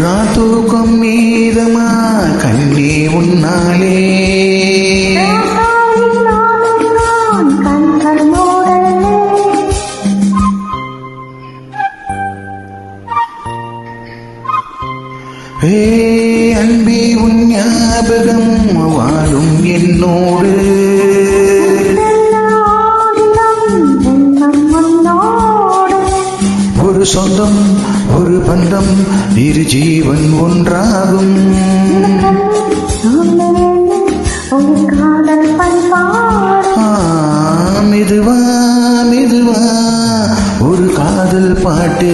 ராத்தூக்கம் மீதமா கண்ணே உன்னாலே அன்பே உன் ஞாபகம் வாழும் என்னோடு ஒரு சொந்தம் ஒரு பந்தம் இரு ஜீவன் ஒன்றாகும் மெதுவா மெதுவா ஒரு காதல் பாட்டு